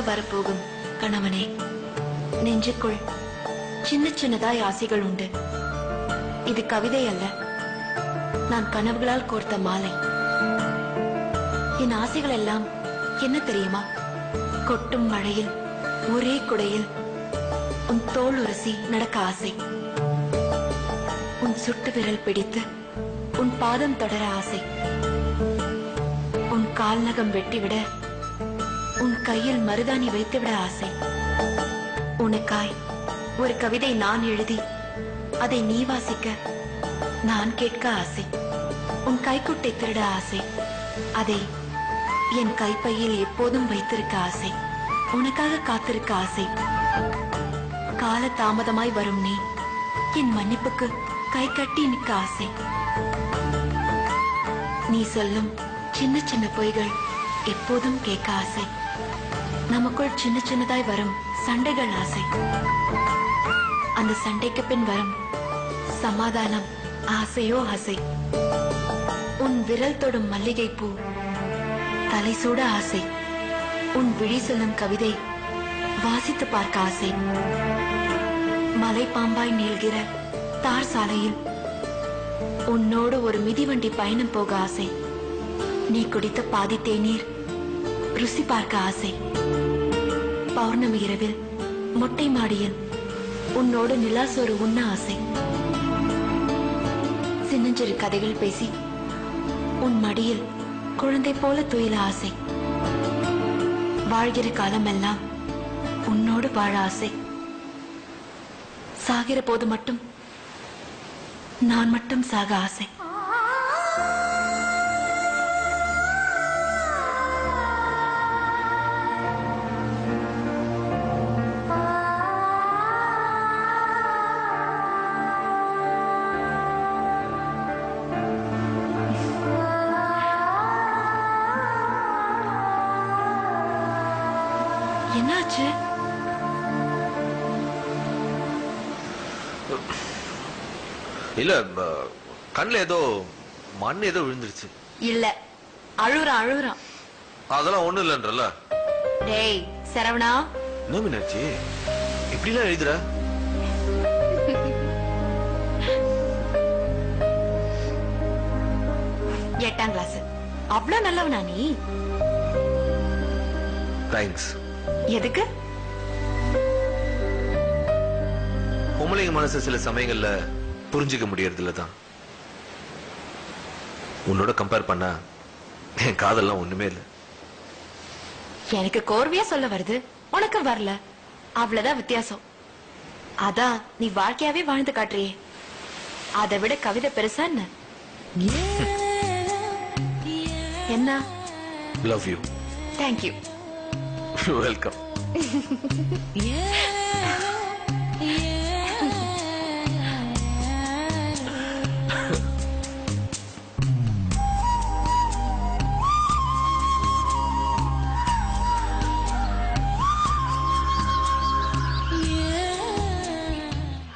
வரப்போகும் கணவனே, நெஞ்சுக்குள் சின்ன சின்னதாய் ஆசைகள் உண்டு. இது கவிதை அல்ல, நான் கனவுகளால் கோர்த்த மாலை. என் ஆசைகள் எல்லாம் என்ன தெரியுமா? கொட்டும் மழையில் ஒரே குடையில் உன் தோள் உரசி நடக்க ஆசை. உன் சுட்டு விரல் பிடித்து உன் பாதம் தொடர ஆசை. உன் கால் நகம் வெட்டிவிட உன் கையில் மருதாணி வைத்துவிட ஆசை. உனக்காய் ஒரு கவிதை நான் எழுதி அதை நீ வாசிக்க நான் கேட்க ஆசை. உன் கைக்குட்டை திருட ஆசை. அதை என் கைப்பையில் எப்போதும் வைத்திருக்க ஆசை. உனக்காக காத்திருக்க ஆசை. கால தாமதமாய் வரும் நீ என் மன்னிப்புக்கு கை கட்டி நிற்க ஆசை. நீ சொல்லும் சின்ன சின்ன பொய்கள் எப்போதும் கேட்க ஆசை. நமக்குள் சின்ன சின்னதாய் வரும் சண்டைகள் ஆசை. அந்த சண்டைக்கு பின் வரும் சமாதானம் ஆசையோ ஆசை. உன் விரல் தொடும் மல்லிகை பூ தலை சூட ஆசை. உன் விழி சொல்லும் கவிதை வாசித்து பார்க்க ஆசை. மலை பாம்பாய் நீள்கிற தார் சாலையில் உன்னோடு ஒரு மிதிவண்டி பயணம் போக ஆசை. நீ குடித்த பாதி தேநீர் ருசி பார்க்க ஆசை. பௌர்ணமி இரவில் மொட்டை மாடியில் உன்னோடு நிலாசோறு உண்ண ஆசை. சின்னஞ்சிறு கதைகள் பேசி உன் மடியில் குழந்தை போல துயில ஆசை. வாழ்கிற காலமெல்லாம் உன்னோடு வாழ ஆசை. சாகிற போது மட்டும் நான் மட்டும் சாக ஆசை. என்னாச்சு? இல்ல, கண்ணுல ஏதோ மண் ஏதோ விழுந்துருச்சு. இல்ல, அழுறான். அதெல்லாம் ஒண்ணு இல்லன்றல. டேய் சரவணா, என்ன மீனாட்சி இப்படிலாம் எழுதுற? எட்டாம் கிளாஸ். அவ்வளவு நல்லவனா நீ? தேங்க்ஸ். எதுக்கு? பொம்பளைங்க மனசு சில சமயங்கள்ல புரிஞ்சுக்க முடியறது இல்லதான். உன்னோட கம்பேர் பண்ணா என் காதெல்லாம் ஒண்ணுமே இல்ல. எனக்கு கோர்வையா சொல்ல வருது, உனக்கு வரல, அவ்வளவுதான் வித்தியாசம். அதான் நீ வாழ்க்கையாவே வாழ்ந்து காட்டுறியே, அதை விட கவிதை பெருசா என்ன? என்ன? Love you. தேங்க்யூ. வெல்கம்.